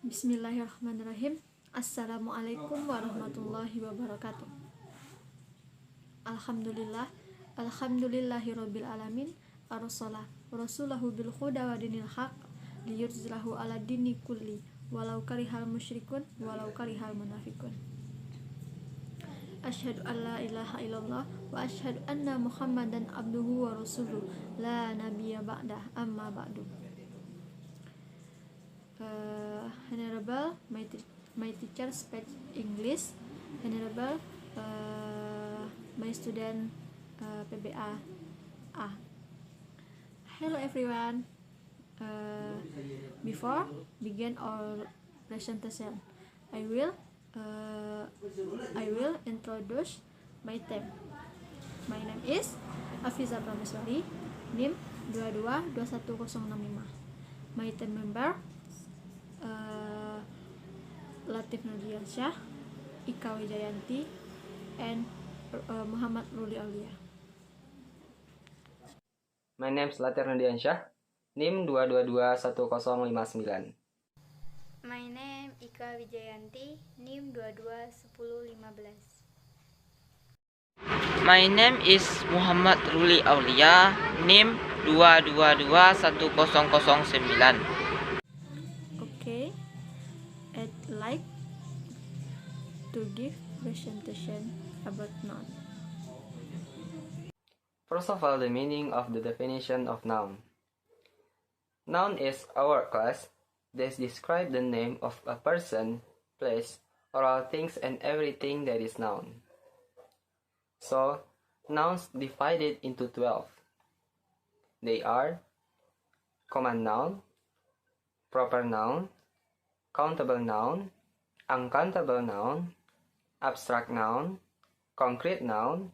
Bismillahirrahmanirrahim. Assalamualaikum warahmatullahi wabarakatuh. Alhamdulillah, alhamdulillahirabbil alamin. Arsalah rasulahu bil huda wa dinil haq liyurzlahu ala dini kulli walau karihal musyrikun walau karihal munafikun. Asyhadu an la ilaha illallah wa asyhadu anna Muhammadan abduhu wa rasuluh la nabiyya ba'dah amma ba'du. Honorable, my teacher speak English. Honorable, my student PBA. Hello everyone. Before begin our presentation, I will introduce my team. My name is Afiza Prameswari, NIM 222165. My team member Latif Nurdiansyah, Ika Wijayanti, and Muhammad Ruli Aulia. My name is Latif Nurdiansyah, NIM 2221059. My name Ika Wijayanti, NIM 221015. My name is Muhammad Ruli Aulia, NIM 2221009. Okay, I'd like to give presentation about noun. First of all, the meaning of the definition of noun. Noun is our class that describe the name of a person, place, or all things and everything that is noun. So, nouns divided into 12. They are common noun, proper noun, countable noun, uncountable noun, abstract noun, concrete noun,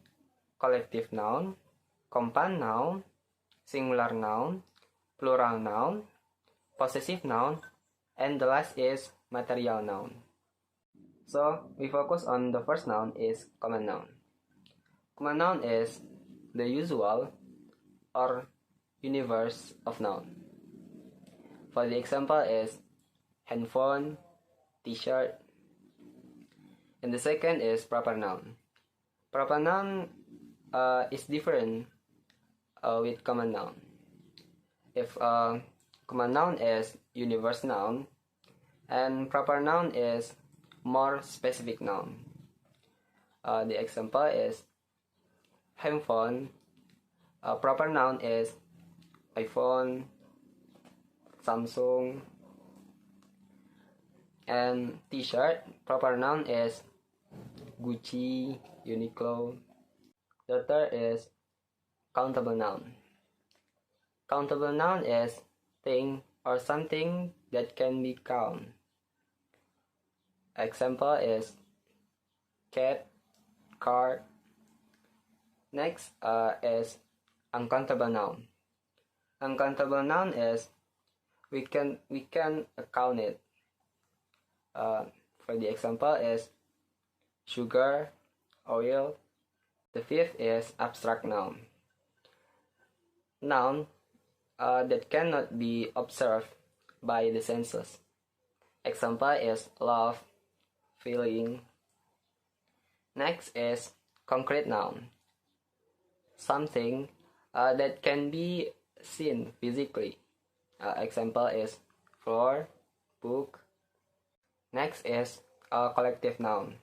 collective noun, compound noun, singular noun, plural noun, possessive noun, and the last is material noun. So, we focus on the first noun is common noun. Common noun is the usual or universe of noun. For the example is handphone, t-shirt. And the second is proper noun. Proper noun is different with common noun. If common noun is universe noun and proper noun is more specific noun. The example is handphone. Proper noun is iPhone, Samsung, and t-shirt. Proper noun is Gucci, Uniqlo. The third is countable noun. Countable noun is thing or something that can be counted. Example is cat, car. Next is uncountable noun. Uncountable noun is we can count it. For the example is sugar, oil. The fifth is abstract noun. Noun that cannot be observed by the senses. Example is love, feeling. Next is concrete noun. Something that can be seen physically. Example is floor, book. Next is a collective noun.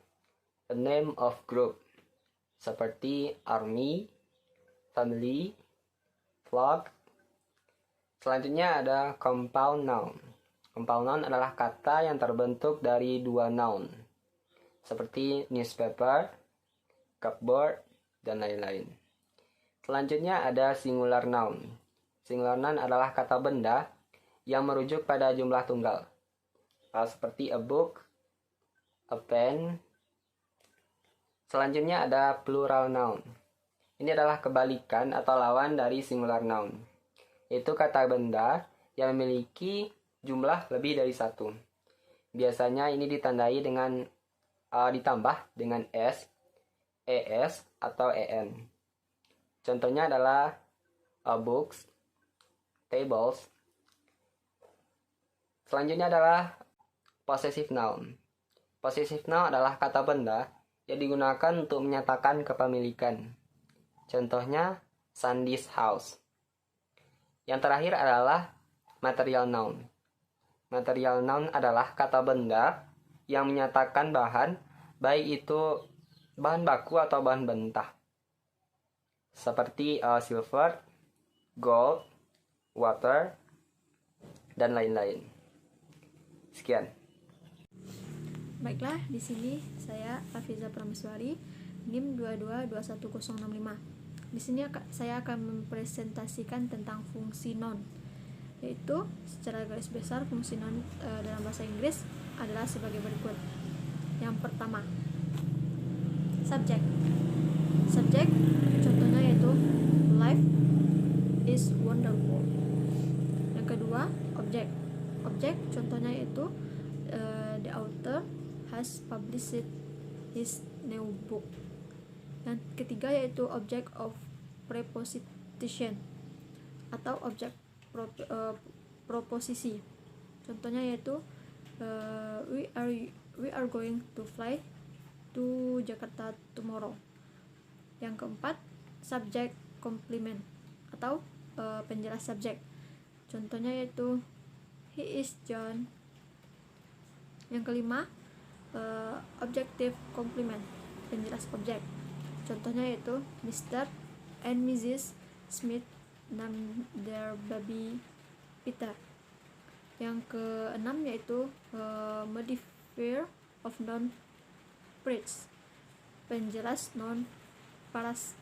A name of group seperti army, family, flock. Selanjutnya ada compound noun. Compound noun adalah kata yang terbentuk dari dua noun seperti newspaper, cupboard, dan lain-lain. Selanjutnya ada singular noun. Singular noun adalah kata benda yang merujuk pada jumlah tunggal. Seperti a book, a pen. Selanjutnya ada plural noun. Ini adalah kebalikan atau lawan dari singular noun. Itu kata benda yang memiliki jumlah lebih dari satu. Biasanya ini ditandai dengan ditambah dengan s, es, atau en. Contohnya adalah books, tables. Selanjutnya adalah Possessive noun. Possessive noun adalah kata benda yang digunakan untuk menyatakan kepemilikan. Contohnya, Sandy's house. Yang terakhir adalah material noun. Material noun adalah kata benda yang menyatakan bahan, baik itu bahan baku atau bahan mentah. Seperti silver, gold, water, dan lain-lain. Sekian. Baiklah, di sini saya Hafiza Prameswari, NIM 2221065. Di sini saya akan mempresentasikan tentang fungsi noun, yaitu secara garis besar fungsi noun dalam bahasa Inggris adalah sebagai berikut. Yang pertama, subjek. Subjek contohnya yaitu life is wonderful. Yang kedua, objek. Objek contohnya yaitu the author has published his new book. Yang ketiga yaitu object of preposition atau objek proposisi. Contohnya yaitu we are going to fly to Jakarta tomorrow. Yang keempat, subject complement atau penjelas subjek. Contohnya yaitu he is John. Yang kelima, objective complement, penjelas objek. Contohnya yaitu Mr. and Mrs. Smith named their baby Peter. Yang keenam yaitu modifier of noun phrase, penjelas noun paras.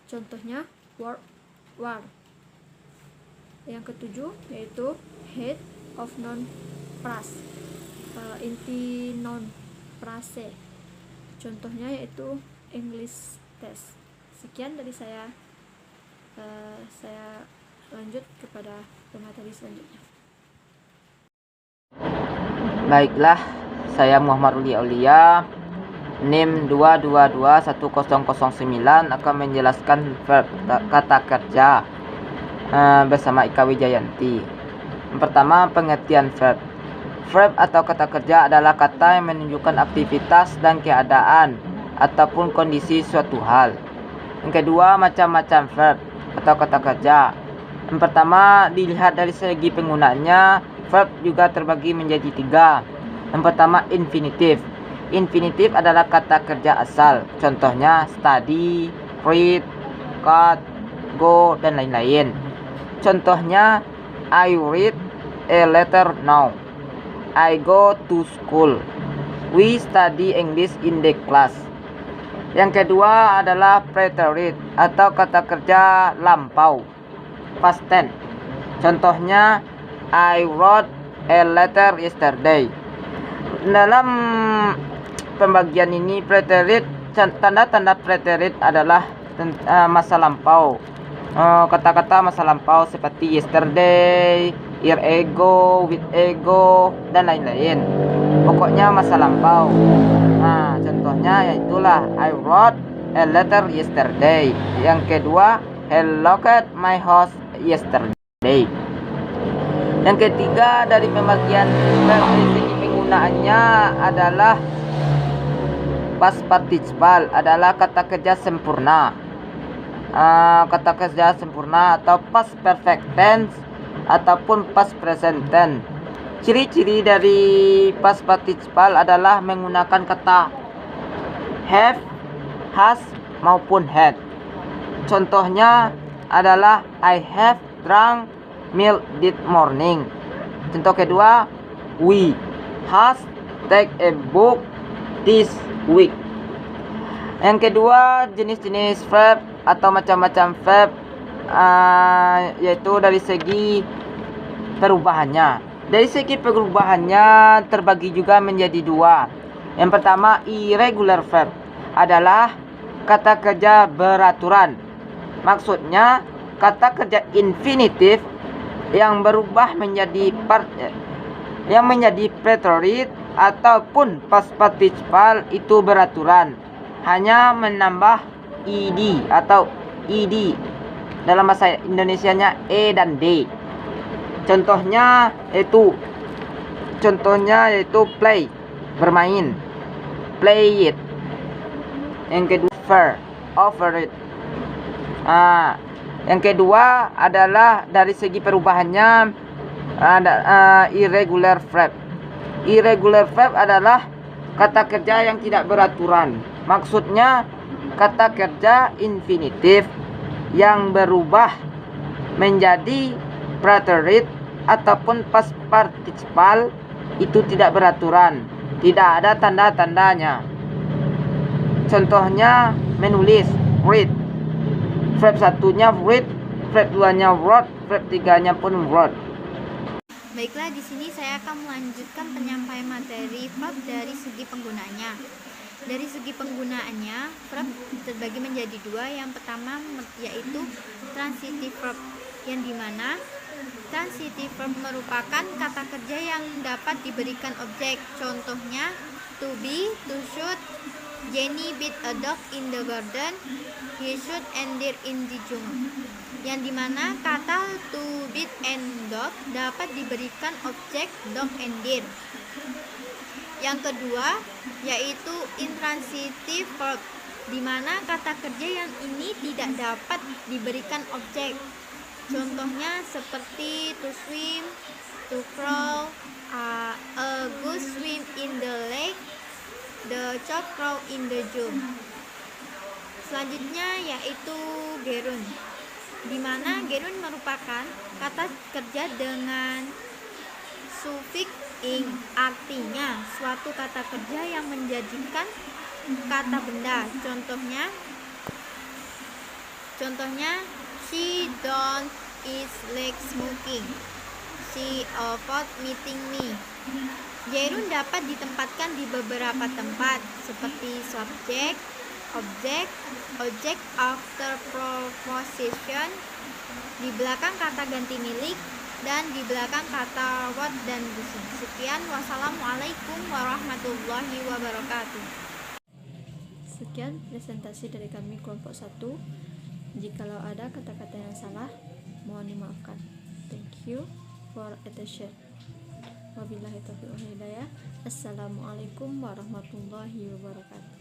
Contohnya war. Yang ketujuh yaitu head of noun phrase, inti noun frase. Contohnya yaitu English test. Sekian dari saya. Saya lanjut kepada pemateri selanjutnya. Baiklah, saya Muhammad Ruli Aulia, NIM 2221009 akan menjelaskan verb kata kerja bersama Ika Wijayanti. Yang pertama, pengertian verb. Verb atau kata kerja adalah kata yang menunjukkan aktivitas dan keadaan ataupun kondisi suatu hal. Yang kedua, macam-macam verb atau kata kerja. Yang pertama, dilihat dari segi penggunaannya, verb juga terbagi menjadi 3. Yang pertama, infinitif. Infinitif adalah kata kerja asal. Contohnya study, read, cut, go, dan lain-lain. Contohnya, I read a letter now. I go to school. We study English in the class. Yang kedua adalah preterite atau kata kerja lampau, past tense. Contohnya, I wrote a letter yesterday. Dalam pembagian ini preterite, tanda-tanda preterite adalah masa lampau. Kata-kata masa lampau seperti yesterday, year ago, week ago, dan lain-lain. Pokoknya masa lampau. Nah, contohnya yaitulah I wrote a letter yesterday. Yang kedua, I locked my house yesterday. Yang ketiga dari pembagian dari segi penggunaannya adalah past participle adalah kata kerja sempurna. Kata kerja sempurna atau past perfect tense ataupun past present tense. Ciri-ciri dari past participle adalah menggunakan kata have, has, maupun had. Contohnya adalah I have drunk milk this morning. Contoh kedua, we has take a book this week. Yang kedua, jenis-jenis verb atau macam-macam verb yaitu dari segi perubahannya. Dari segi perubahannya terbagi juga menjadi 2. Yang pertama, irregular verb adalah kata kerja beraturan. Maksudnya kata kerja infinitif yang berubah menjadi preterite ataupun past participle itu beraturan, hanya menambah ed atau ed. Dalam bahasa Indonesianya e dan d. Contohnya itu contohnya yaitu play, bermain, play it. Yang kedua over it. Yang kedua adalah dari segi perubahannya ada irregular verb. Irregular verb adalah kata kerja yang tidak beraturan. Maksudnya kata kerja infinitif yang berubah menjadi preterite ataupun past participle itu tidak beraturan, tidak ada tanda-tandanya. Contohnya menulis, read. Verb satunya read, verb 2-nya wrote, verb 3-nya pun wrote. Baiklah, di sini saya akan melanjutkan penyampaian materi verb dari segi penggunaannya. Dari segi penggunaannya, verb terbagi menjadi dua. Yang pertama yaitu transitive verb, yang dimana transitive verb merupakan kata kerja yang dapat diberikan objek. Contohnya to be, to should. Jenny beat a dog in the garden. He should and deer in the jungle. Yang dimana kata to beat and dog dapat diberikan objek dog and deer. Yang kedua yaitu intransitive verb, dimana kata kerja yang ini tidak dapat diberikan objek. Contohnya seperti to swim, to crawl, a goose swim in the lake, the cock crow in the zoo. Selanjutnya yaitu gerund, dimana gerund merupakan kata kerja dengan sufiks ing, artinya suatu kata kerja yang menjadikan kata benda. Contohnya she don't eat like smoking, she avoid meeting me. Gerund dapat ditempatkan di beberapa tempat seperti subject, object, object after preposition, di belakang kata ganti milik, dan di belakang kata what dan busing. Sekian, wassalamualaikum warahmatullahi wabarakatuh. Sekian presentasi dari kami kelompok 1. Jikalau ada kata-kata yang salah, mohon dimaafkan. Thank you for attention. Wabillahi taufiq wal hidayah. Assalamualaikum warahmatullahi wabarakatuh.